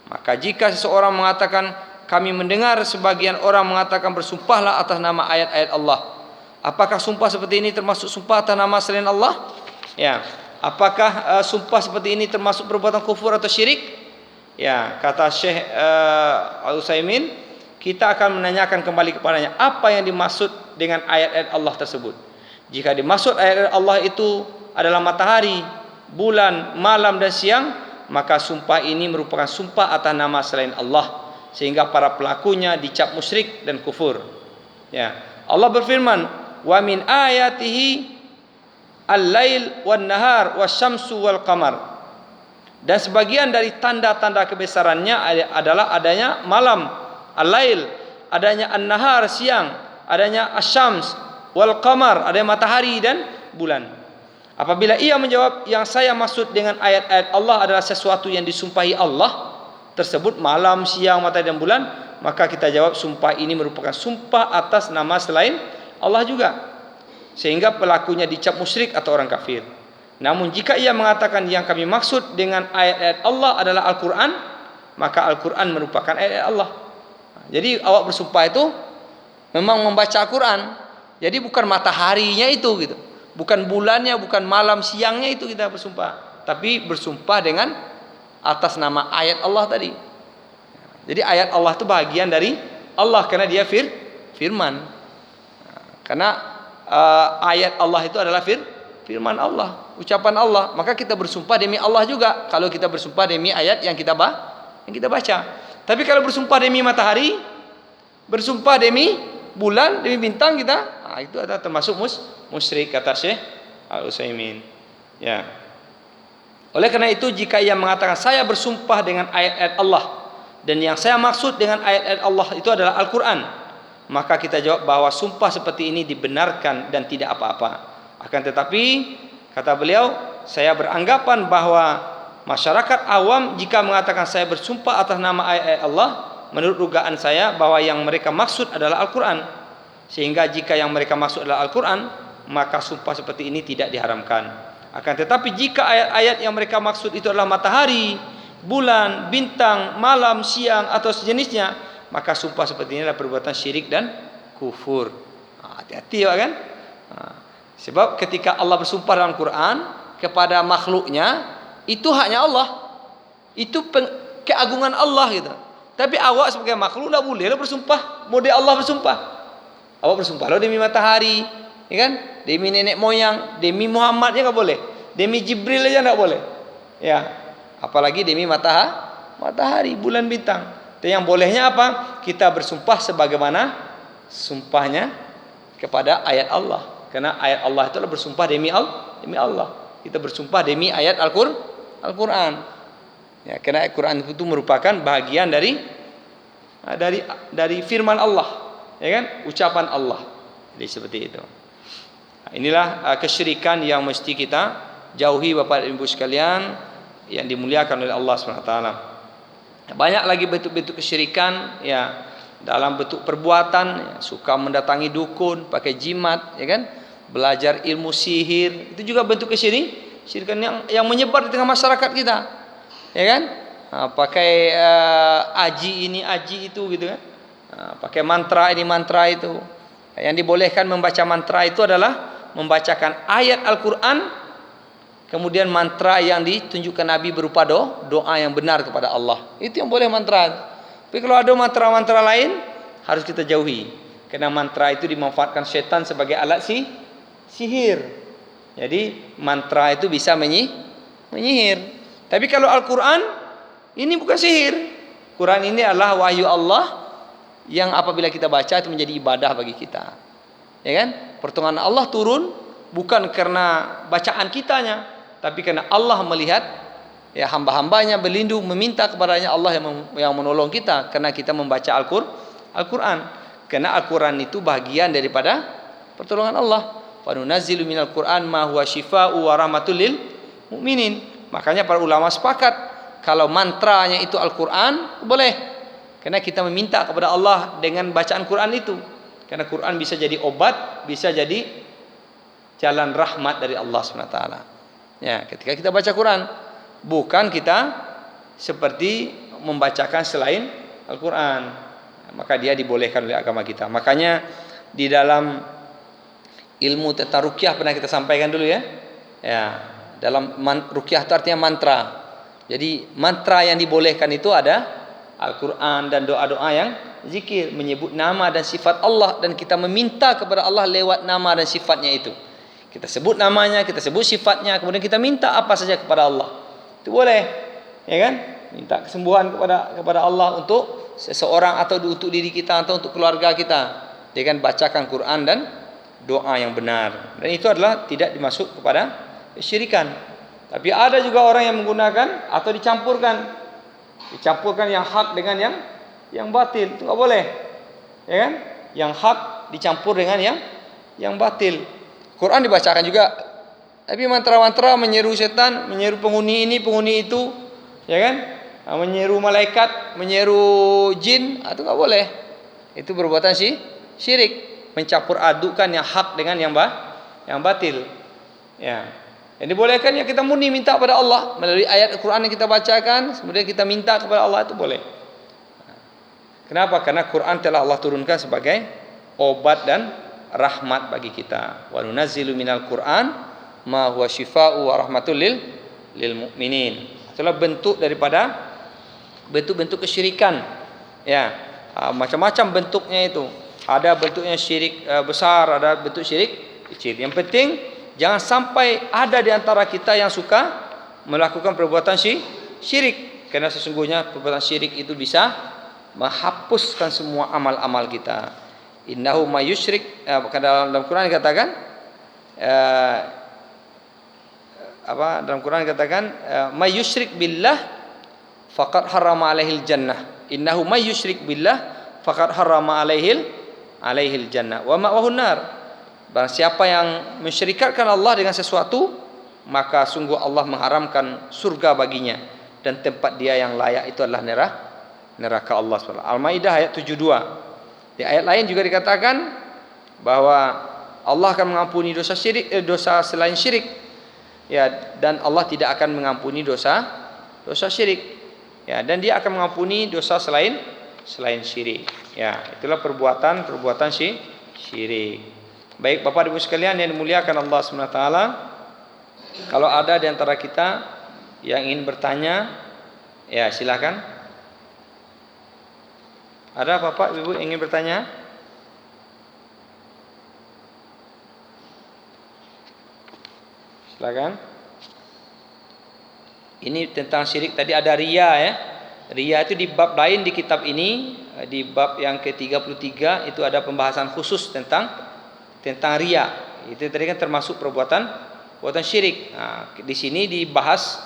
Maka jika seseorang mengatakan, kami mendengar sebagian orang mengatakan bersumpahlah atas nama ayat-ayat Allah. Apakah sumpah seperti ini termasuk sumpah atas nama selain Allah? Ya. Apakah sumpah seperti ini termasuk perbuatan kufur atau syirik? Ya, kata Syekh Al-Utsaimin, kita akan menanyakan kembali kepadanya apa yang dimaksud dengan ayat-ayat Allah tersebut. Jika dimaksud ayat-ayat Allah itu adalah matahari, bulan, malam dan siang, maka sumpah ini merupakan sumpah atas nama selain Allah, sehingga para pelakunya dicap musyrik dan kufur. Ya, Allah berfirman, wa min ayatihi al-lail wan nahar wasyamsu wal qamar. Dan sebagian dari tanda-tanda kebesarannya adalah adanya malam, al-lail, adanya an-nahar, siang, adanya asyams wal qamar, adanya matahari dan bulan. Apabila ia menjawab yang saya maksud dengan ayat-ayat Allah adalah sesuatu yang disumpahi Allah tersebut, malam, siang, matahari dan bulan, maka kita jawab sumpah ini merupakan sumpah atas nama selain Allah juga, sehingga pelakunya dicap musyrik atau orang kafir. Namun jika ia mengatakan yang kami maksud dengan ayat-ayat Allah adalah Al-Quran, maka Al-Quran merupakan ayat-ayat Allah. Jadi awak bersumpah itu memang membaca Al-Quran. Jadi bukan mataharinya itu gitu, bukan bulannya, bukan malam siangnya itu kita bersumpah, tapi bersumpah dengan atas nama ayat Allah tadi. Jadi ayat Allah itu bagian dari Allah karena Dia firman. Karena ayat Allah itu adalah firman Allah, ucapan Allah. Maka kita bersumpah demi Allah juga kalau kita bersumpah demi ayat yang kita baca. Tapi kalau bersumpah demi matahari, bersumpah demi bulan, demi bintang kita, itu adalah termasuk musyrik kata Syekh Al-Utsaimin. Ya. Oleh karena itu jika ia mengatakan saya bersumpah dengan ayat-ayat Allah dan yang saya maksud dengan ayat-ayat Allah itu adalah Al-Quran, maka kita jawab bahwa sumpah seperti ini dibenarkan dan tidak apa-apa. Akan tetapi kata beliau, saya beranggapan bahwa masyarakat awam jika mengatakan saya bersumpah atas nama ayat-ayat Allah, menurut dugaan saya bahwa yang mereka maksud adalah Al-Quran. Sehingga jika yang mereka maksud adalah Al-Quran, maka sumpah seperti ini tidak diharamkan. Akan tetapi jika ayat-ayat yang mereka maksud itu adalah matahari, bulan, bintang, malam, siang atau sejenisnya, maka sumpah seperti ini adalah perbuatan syirik dan kufur. Hati-hati ya kan. Sebab ketika Allah bersumpah dalam Quran kepada makhluknya, itu haknya Allah, itu keagungan Allah gitu. Tapi awak sebagai makhluk tidak boleh bersumpah model Allah bersumpah. Awak bersumpah demi matahari, ya kan? Demi nenek moyang, demi Muhammad ya nggak boleh, demi Jibril aja nggak boleh, ya. Apalagi demi matahari, bulan, bintang. Dan yang bolehnya apa? Kita bersumpah sebagaimana sumpahnya kepada ayat Allah. Karena ayat Allah itu adalah bersumpah demi Allah. Kita bersumpah demi ayat Al-Quran. Ya, karena Al-Quran itu merupakan bagian dari dari firman Allah, ya kan? Ucapan Allah. Jadi seperti itu. Inilah kesyirikan yang mesti kita jauhi Bapak dan Ibu sekalian yang dimuliakan oleh Allah SWT. Banyak lagi bentuk-bentuk kesyirikan ya, dalam bentuk perbuatan ya, suka mendatangi dukun, pakai jimat, ya kan? Belajar ilmu sihir, itu juga bentuk kesyirikan yang menyebar di tengah masyarakat kita. Ya kan? Pakai aji ini, aji itu gitu kan. Pakai mantra ini, mantra itu. Yang dibolehkan membaca mantra itu adalah membacakan ayat Al-Quran, kemudian mantra yang ditunjukkan Nabi berupa doa yang benar kepada Allah. Itu yang boleh mantra. Tapi kalau ada mantra-mantra lain, harus kita jauhi. Karena mantra itu dimanfaatkan setan sebagai alat sihir. Jadi mantra itu bisa menyihir. Tapi kalau Al-Quran, ini bukan sihir. Quran ini adalah wahyu Allah yang apabila kita baca itu menjadi ibadah bagi kita. Ya kan? Pertolongan Allah turun bukan karena bacaan kitanya, tapi karena Allah melihat ya hamba-hambanya berlindung, meminta kepadanya Allah yang menolong kita karena kita membaca Al-Quran. Karena Al-Quran itu bagian daripada pertolongan Allah. Wa nunazzilu minal Qur'an ma huwa syifaa'u wa rahmatul lil mu'minin. Makanya para ulama sepakat kalau mantranya itu Al-Quran boleh. Karena kita meminta kepada Allah dengan bacaan Quran itu. Karena Quran bisa jadi obat, bisa jadi jalan rahmat dari Allah SWT. Ya, ketika kita baca Quran, bukan kita seperti membacakan selain Al-Quran. Maka dia dibolehkan oleh agama kita. Makanya di dalam ilmu tentang ruqyah pernah kita sampaikan dulu ya. Ya, dalam ruqyah itu artinya mantra. Jadi mantra yang dibolehkan itu ada Al-Quran dan doa-doa yang zikir, menyebut nama dan sifat Allah, dan kita meminta kepada Allah lewat nama dan sifatnya itu. Kita sebut namanya, kita sebut sifatnya, kemudian kita minta apa saja kepada Allah. Itu boleh, ya kan? Minta kesembuhan kepada Allah untuk seseorang atau untuk diri kita atau untuk keluarga kita dengan bacakan Quran dan doa yang benar. Dan itu adalah tidak dimasuk kepada kesyirikan. Tapi ada juga orang yang menggunakan atau dicampurkan yang hak dengan yang batil. Itu enggak boleh. Ya kan? Yang hak dicampur dengan yang batil. Quran dibacakan juga. Tapi mantra-mantra menyeru setan, menyeru penghuni ini, penghuni itu, ya kan? Menyeru malaikat, menyeru jin, itu enggak boleh. Itu perbuatan syirik, mencampur adukan yang hak dengan yang batil. Ya. Yang dibolehkan ya kita murni minta kepada Allah melalui ayat Al-Quran yang kita bacakan, kemudian kita minta kepada Allah, itu boleh. Kenapa? Karena Quran telah Allah turunkan sebagai obat dan rahmat bagi kita. Wa nunazzilu minal Quran ma huwa syifaa'u wa rahmatul lil mu'minin. Itulah bentuk daripada bentuk-bentuk kesyirikan. Ya, macam-macam bentuknya itu. Ada bentuknya syirik besar, ada bentuk syirik kecil. Yang penting jangan sampai ada di antara kita yang suka melakukan perbuatan syirik. Karena sesungguhnya perbuatan syirik itu bisa menghapuskan semua amal-amal kita. Innahu may yusyrik, dalam Quran dikatakan dalam Quran dikatakan may yusyrik billah faqad harrama alaihil jannah. Innahu may yusyrik billah faqad harrama alaihil jannah wa ma'wahun nar. Barang siapa yang mensyirikatkan Allah dengan sesuatu, maka sungguh Allah mengharamkan surga baginya, dan tempat dia yang layak itu adalah neraka Allah SWT. Al-Maidah ayat 72. Di ayat lain juga dikatakan bahwa Allah akan mengampuni dosa selain syirik. Ya, dan Allah tidak akan mengampuni dosa syirik. Ya, dan dia akan mengampuni dosa selain syirik. Ya, itulah perbuatan syirik. Baik Bapak Ibu sekalian yang dimuliakan Allah SWT, kalau ada di antara kita yang ingin bertanya, ya silakan. Ada Bapak Ibu yang ingin bertanya? Silakan. Ini tentang syirik, tadi ada riya ya. Riya itu di bab lain di kitab ini, di bab yang ke-33 itu ada pembahasan khusus tentang riya. Itu tadi kan termasuk perbuatan syirik. Nah, di sini dibahas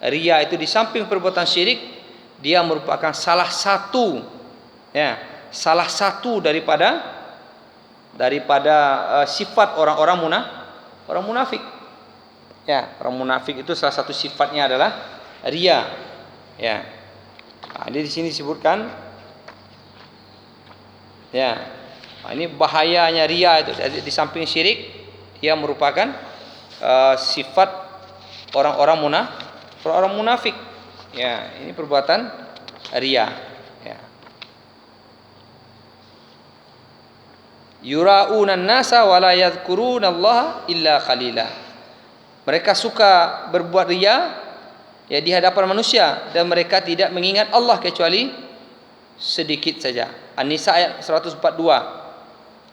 riya itu di samping perbuatan syirik, dia merupakan salah satu Ya, salah satu daripada sifat orang-orang munafik. Ya, orang munafik itu salah satu sifatnya adalah ria. Ya. Nah, di sini disebutkan ya. Nah, ini bahayanya ria itu. Di samping syirik, dia merupakan sifat orang-orang munafik. Ya, ini perbuatan ria. Ya. Yura'unan nasa wa la yadhkurunallaha illa qalila. Mereka suka berbuat ria ya di hadapan manusia dan mereka tidak mengingat Allah kecuali sedikit saja. An-Nisa ayat 142.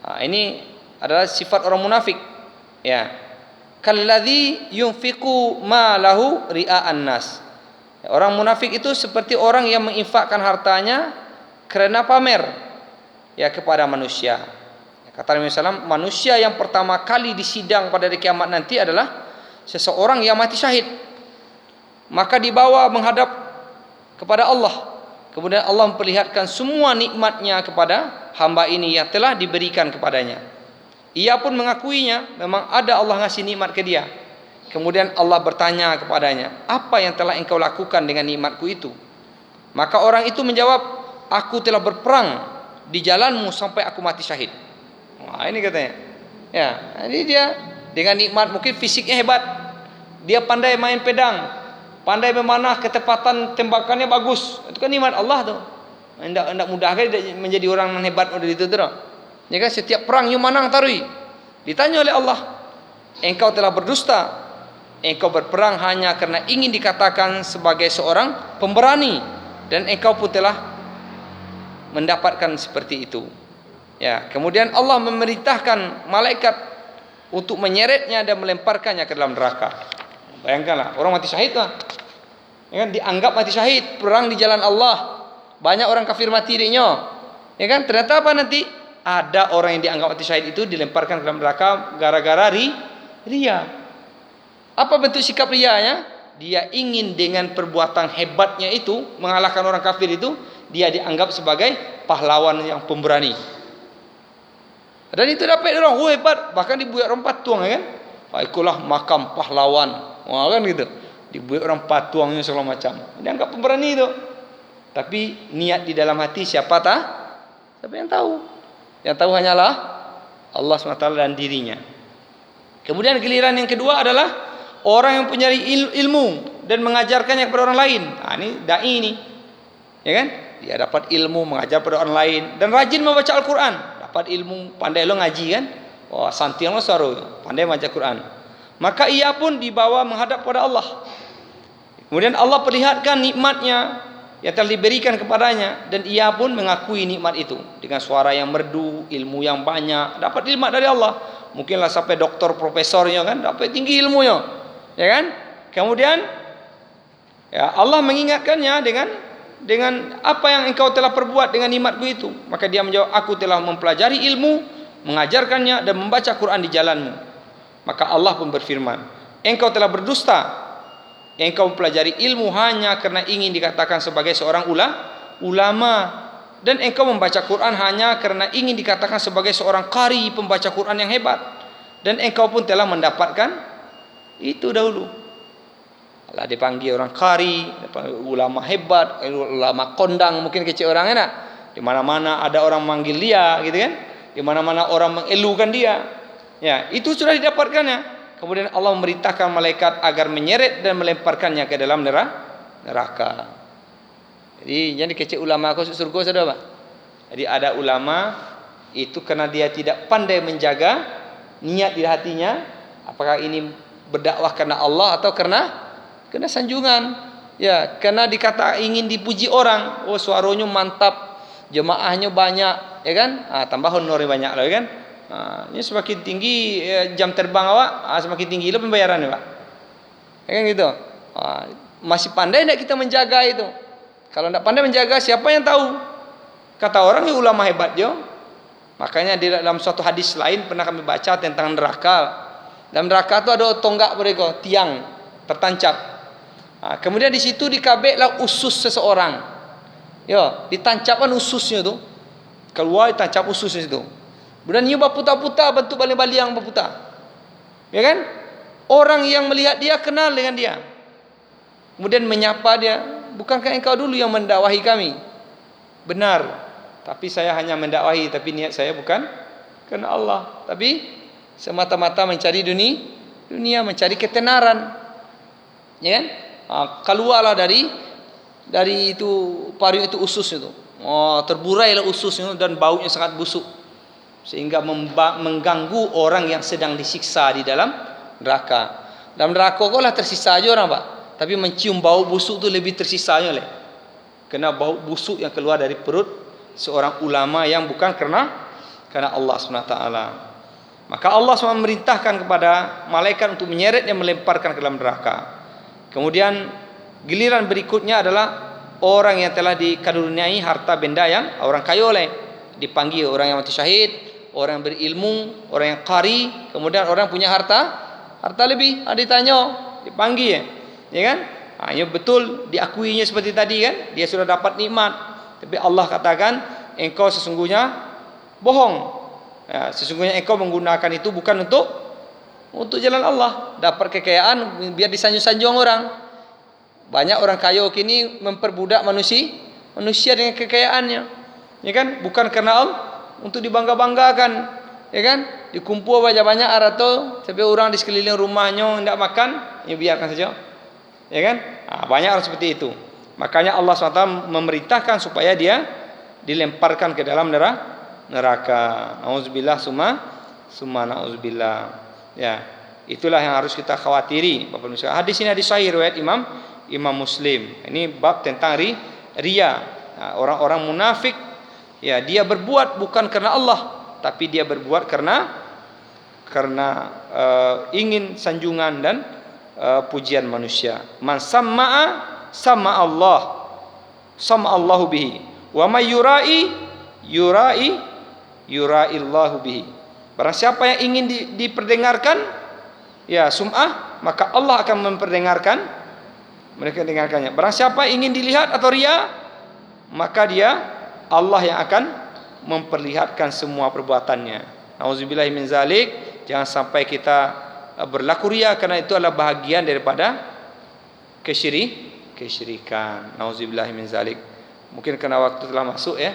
Nah, ini adalah sifat orang munafik. Ya. Kalladzi yunfiqu malahu ria'an nas. Orang munafik itu seperti orang yang menginfakkan hartanya karena pamer ya kepada manusia. Kata Nabi SAW, manusia yang pertama kali disidang pada hari kiamat nanti adalah seseorang yang mati syahid. Maka dibawa menghadap kepada Allah. Kemudian Allah memperlihatkan semua nikmatnya kepada hamba ini yang telah diberikan kepadanya. Ia pun mengakuinya, memang ada Allah ngasih nikmat ke dia. Kemudian Allah bertanya kepadanya, apa yang telah engkau lakukan dengan nikmatku itu? Maka orang itu menjawab, aku telah berperang di jalanmu sampai aku mati syahid. Wah, ini katanya. Ya, ini dia dengan nikmat, mungkin fisiknya hebat. Dia pandai main pedang, pandai memanah, ketepatan tembakannya bagus. Itu kan nikmat Allah tuh. Hendak mudah kan menjadi orang yang hebat udah itu tuh. Ya kan, setiap perang you manang tarui. Ditanya oleh Allah, engkau telah berdusta. Engkau berperang hanya karena ingin dikatakan sebagai seorang pemberani, dan engkau pun telah mendapatkan seperti itu. Ya, kemudian Allah memerintahkan malaikat untuk menyeretnya dan melemparkannya ke dalam neraka. Bayangkanlah, orang mati syahid lah. Ya kan, dianggap mati syahid, perang di jalan Allah. Banyak orang kafir mati dirinya. Ya kan, ternyata apa nanti? Ada orang yang dianggap mati syahid itu dilemparkan ke dalam neraka gara-gara ria. Apa bentuk sikap rianya? Dia ingin dengan perbuatan hebatnya itu mengalahkan orang kafir itu, dia dianggap sebagai pahlawan yang pemberani. Dan itu dapat orang, oh hebat, bahkan dibuat orang patung, ya kan? Ikulah makam pahlawan, wah kan gitu. Dibuat orang patungnya segala macam. Dianggap pemberani itu. Tapi niat di dalam hati siapa yang tahu? Yang tahu hanyalah Allah SWT dan dirinya. Kemudian giliran yang kedua adalah orang yang punya ilmu dan mengajarkannya kepada orang lain. Nah, ini dai ini. Ya kan? Dia dapat ilmu mengajar kepada orang lain dan rajin membaca Al-Qur'an. Dapat ilmu, pandai lo ngaji kan? Wah, santiang lo saru, pandai membaca Quran. Maka ia pun dibawa menghadap kepada Allah. Kemudian Allah perlihatkan nikmatnya yang telah diberikan kepadanya, dan ia pun mengakui nikmat itu dengan suara yang merdu, ilmu yang banyak, dapat nikmat dari Allah. Mungkinlah sampai doktor profesornya kan, dapat tinggi ilmunya. Ya kan? Kemudian ya Allah mengingatkannya dengan apa yang engkau telah perbuat dengan nikmatku itu. Maka dia menjawab, aku telah mempelajari ilmu, mengajarkannya dan membaca Quran di jalanmu. Maka Allah pun berfirman, engkau telah berdusta. Engkau mempelajari ilmu hanya karena ingin dikatakan sebagai seorang ulama, dan engkau membaca Quran hanya karena ingin dikatakan sebagai seorang qari, pembaca Quran yang hebat. Dan engkau pun telah mendapatkan itu dahulu. Lah dipanggil orang qari, ulama hebat, ulama kondang, mungkin kecil orang enak. Di mana-mana ada orang manggil dia, gitu kan? Di mana-mana orang mengelukan dia. Ya, itu sudah didapatkannya. Kemudian Allah memerintahkan malaikat agar menyeret dan melemparkannya ke dalam neraka. Jadi kecil ulama kau surga sudah Pak. Jadi ada ulama itu karena dia tidak pandai menjaga niat di hatinya, apakah ini berdakwah karena Allah atau karena sanjungan. Ya, karena dikata ingin dipuji orang, oh suaranya mantap, jemaahnya banyak, ya kan? Tambah honornya banyak lah, ya kan? Ini semakin tinggi jam terbang awak, semakin tinggi lah pembayarannya Pak. Ya kan gitu. Masih pandai tidak kita menjaga itu? Kalau tidak pandai menjaga, siapa yang tahu? Kata orang ini ulama hebat jo. Makanya di dalam suatu hadis lain pernah kami baca tentang neraka. Dalam neraka itu ada tonggak mereka, tiang tertancap. Kemudian di situ dikabeklah usus seseorang. Ya, ditancapkan ususnya tu. Keluar ditancap ususnya itu. Kemudian dia berputar-putar bentuk baliang-baliang berputar. Ya kan? Orang yang melihat dia kenal dengan dia. Kemudian menyapa dia, "Bukankah engkau dulu yang mendakwahi kami?" "Benar, tapi saya hanya mendakwahi, tapi niat saya bukan karena Allah, tapi semata-mata mencari dunia, mencari ketenaran." Ya kan? Keluarlah dari itu pari itu usus itu. Terburailah ususnya dan baunya sangat busuk sehingga mengganggu orang yang sedang disiksa di dalam neraka. Dalam neraka kok lah tersisa aja orang, Pak. Tapi mencium bau busuk itu lebih tersisanya oleh. Kena bau busuk yang keluar dari perut seorang ulama yang bukan karena Allah SWT. Maka Allah SWT memerintahkan kepada malaikat untuk menyeret dan melemparkan ke dalam neraka. Kemudian giliran berikutnya adalah orang yang telah dikaruniai harta benda yang orang kaya oleh, dipanggil orang yang mati syahid, orang yang berilmu, orang yang qari, kemudian orang punya harta lebih, ditanya, dipanggil, ya kan? Ya betul, diakuinya seperti tadi kan, dia sudah dapat nikmat, tapi Allah katakan engkau sesungguhnya bohong. Ya, sesungguhnya engkau menggunakan itu bukan untuk jalan Allah, dapat kekayaan biar disanjung-sanjung orang. Banyak orang kaya kini memperbudak manusia dengan kekayaannya, ya kan? Bukan karena Allah, untuk dibangga-banggakan, ya kan? Dikumpul banyak-banyak harta, tapi orang di sekeliling rumahnya tidak makan, ya biarkan saja, ya kan? Banyak orang seperti itu. Makanya Allah SWT memerintahkan supaya dia dilemparkan ke dalam neraka. Nauzubillah summa nauzubillah. Ya, itulah yang harus kita khawatiri, Bapak Ibu. Hadis ini hadis sahih riwayat Imam Muslim. Ini bab tentang riya. Orang-orang munafik, ya, dia berbuat bukan karena Allah, tapi dia berbuat karena ingin sanjungan dan pujian manusia. Man samma'a sama Allah, sama Allahu bihi. Wa may yurai Allahu bihi. Barang siapa yang ingin diperdengarkan, ya, sum'ah, maka Allah akan memperdengarkan mereka dengarkannya. Barang siapa ingin dilihat atau riya, maka dia Allah yang akan memperlihatkan semua perbuatannya. Nauzubillahi min zalik. Jangan sampai kita berlaku riya, karena itu adalah bahagian daripada kesyirikan. Nauzubillahi min zalik. Mungkin karena waktu telah masuk, ya.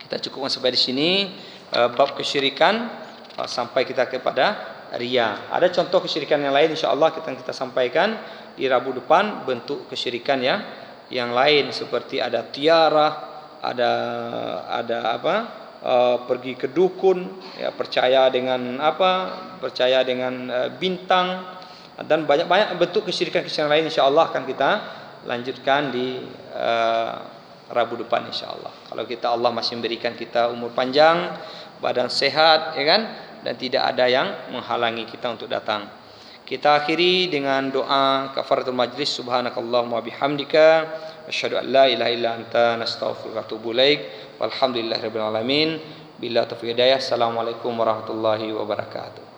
Kita cukupkan sampai di sini bab kesyirikan sampai kita kepada riya. Ada contoh kesyirikan yang lain insyaallah kita sampaikan di Rabu depan, bentuk kesyirikan yang lain seperti ada tiarah, ada pergi ke dukun, ya, percaya dengan bintang, dan banyak bentuk kesyirikan lain insyaallah akan kita lanjutkan di Rabu depan insyaallah. Kalau Allah masih memberikan kita umur panjang, badan sehat, ya kan, dan tidak ada yang menghalangi kita untuk datang. Kita akhiri dengan doa kafaratul majlis. Subhanakallahumma bihamdika asyhadu an la ilaha illa anta nastaghfiruka wa atubu ilaik. Walhamdulillahirabbil alamin. Billahi taufiq hidayah. Assalamualaikum warahmatullahi wabarakatuh.